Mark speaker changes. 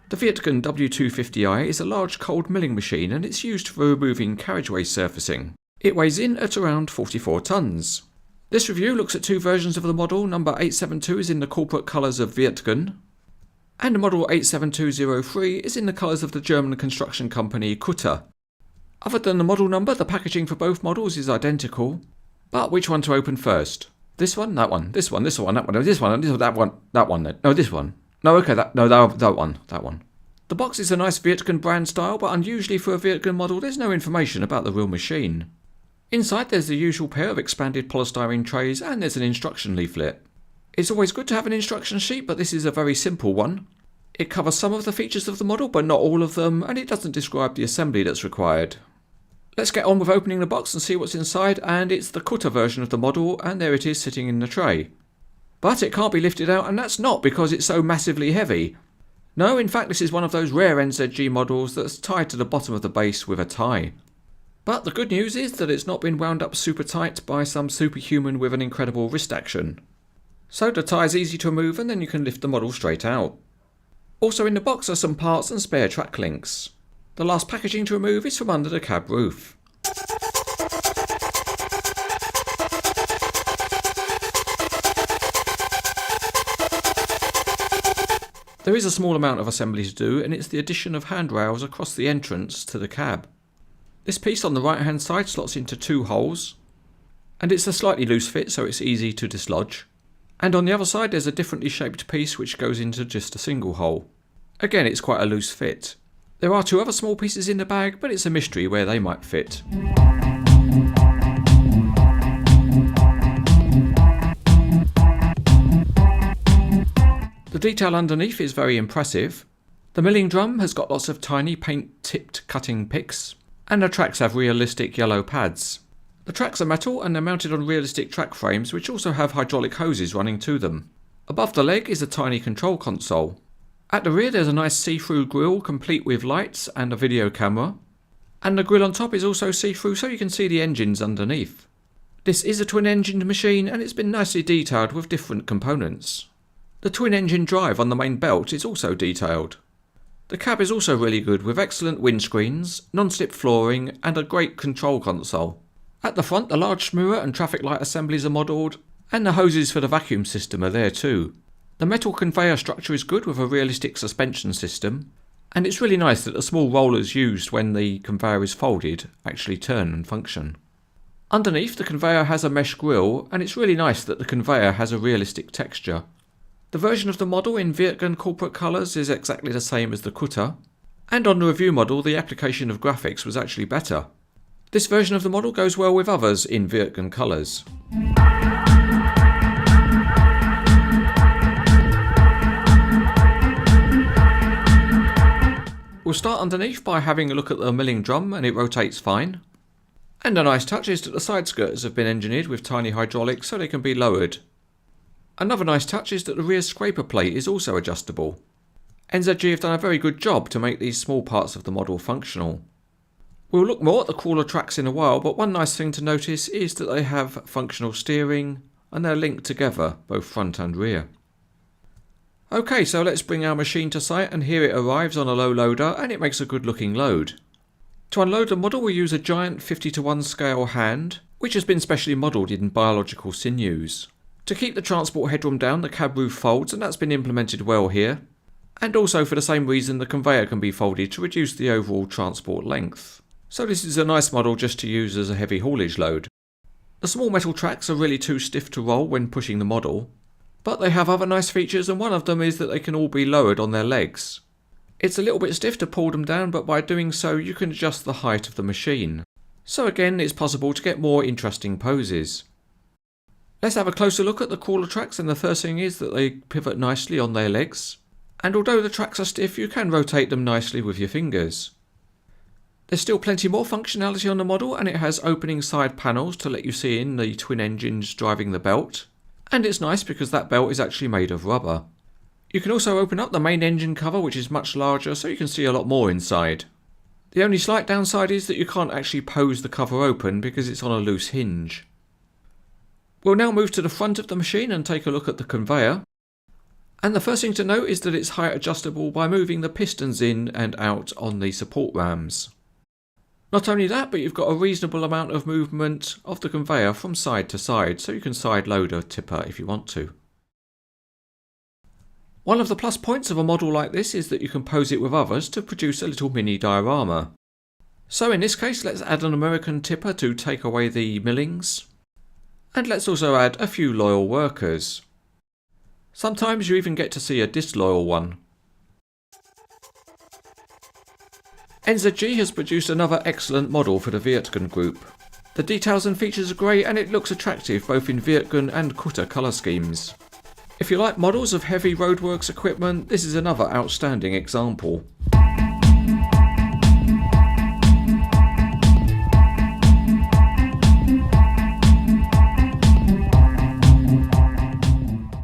Speaker 1: The Wirtgen W250i is a large cold milling machine and it's used for removing carriageway surfacing. It weighs in at around 44 tonnes. This review looks at two versions of the model. Number 872 is in the corporate colours of Wirtgen, and model 87203 is in the colours of the German construction company Kutter. Other than the model number, the packaging for both models is identical. But which one to open first? This one? That one? This one? This one? That one? No, this one? That one? That one then? No, this one. No, okay, that one. That one. The box is a nice Wirtgen brand style, but unusually for a Wirtgen model, there's no information about the real machine. Inside there's the usual pair of expanded polystyrene trays and there's an instruction leaflet. It's always good to have an instruction sheet, but this is a very simple one. It covers some of the features of the model, but not all of them, and it doesn't describe the assembly that's required. Let's get on with opening the box and see what's inside, and it's the Kutter version of the model, and there it is sitting in the tray. But it can't be lifted out, and that's not because it's so massively heavy. No, in fact this is one of those rare NZG models that's tied to the bottom of the base with a tie. But the good news is that it's not been wound up super tight by some superhuman with an incredible wrist action. So the tie is easy to remove and then you can lift the model straight out. Also in the box are some parts and spare track links. The last packaging to remove is from under the cab roof. There is a small amount of assembly to do, and it's the addition of handrails across the entrance to the cab. This piece on the right hand side slots into two holes, and it's a slightly loose fit so it's easy to dislodge. And on the other side there's a differently shaped piece which goes into just a single hole. Again, it's quite a loose fit. There are two other small pieces in the bag, but it's a mystery where they might fit. The detail underneath is very impressive. The milling drum has got lots of tiny paint-tipped cutting picks, and the tracks have realistic yellow pads. The tracks are metal and they're mounted on realistic track frames which also have hydraulic hoses running to them. Above the leg is a tiny control console. At the rear there's a nice see-through grille complete with lights and a video camera. And the grille on top is also see-through so you can see the engines underneath. This is a twin-engined machine and it's been nicely detailed with different components. The twin-engine drive on the main belt is also detailed. The cab is also really good with excellent windscreens, non-slip flooring and a great control console. At the front the large mirror and traffic light assemblies are modelled, and the hoses for the vacuum system are there too. The metal conveyor structure is good with a realistic suspension system, and it's really nice that the small rollers used when the conveyor is folded actually turn and function. Underneath the conveyor has a mesh grille, and it's really nice that the conveyor has a realistic texture. The version of the model in Wirtgen corporate colours is exactly the same as the Kutter, and on the review model the application of graphics was actually better. This version of the model goes well with others in Wirtgen colours. We'll start underneath by having a look at the milling drum, and it rotates fine. And a nice touch is that the side skirters have been engineered with tiny hydraulics so they can be lowered. Another nice touch is that the rear scraper plate is also adjustable. NZG have done a very good job to make these small parts of the model functional. We'll look more at the crawler tracks in a while, but one nice thing to notice is that they have functional steering and they're linked together, both front and rear. Okay, so let's bring our machine to site, and here it arrives on a low loader and it makes a good looking load. To unload the model we use a giant 50:1 scale hand, which has been specially modelled in biological sinews. To keep the transport headroom down, the cab roof folds, and that's been implemented well here. And also for the same reason the conveyor can be folded to reduce the overall transport length. So this is a nice model just to use as a heavy haulage load. The small metal tracks are really too stiff to roll when pushing the model, but they have other nice features, and one of them is that they can all be lowered on their legs. It's a little bit stiff to pull them down, but by doing so you can adjust the height of the machine. So again, it's possible to get more interesting poses. Let's have a closer look at the crawler tracks, and the first thing is that they pivot nicely on their legs. And although the tracks are stiff, you can rotate them nicely with your fingers. There's still plenty more functionality on the model, and it has opening side panels to let you see in the twin engines driving the belt. And it's nice because that belt is actually made of rubber. You can also open up the main engine cover, which is much larger, so you can see a lot more inside. The only slight downside is that you can't actually pose the cover open because it's on a loose hinge. We'll now move to the front of the machine and take a look at the conveyor. And the first thing to note is that it's height adjustable by moving the pistons in and out on the support rams. Not only that, but you've got a reasonable amount of movement of the conveyor from side to side, so you can side load a tipper if you want to. One of the plus points of a model like this is that you can pose it with others to produce a little mini diorama. So in this case, let's add an American tipper to take away the millings. And let's also add a few loyal workers. Sometimes you even get to see a disloyal one. NZG has produced another excellent model for the Wirtgen group. The details and features are great and it looks attractive both in Wirtgen and Kutter colour schemes. If you like models of heavy roadworks equipment, this is another outstanding example.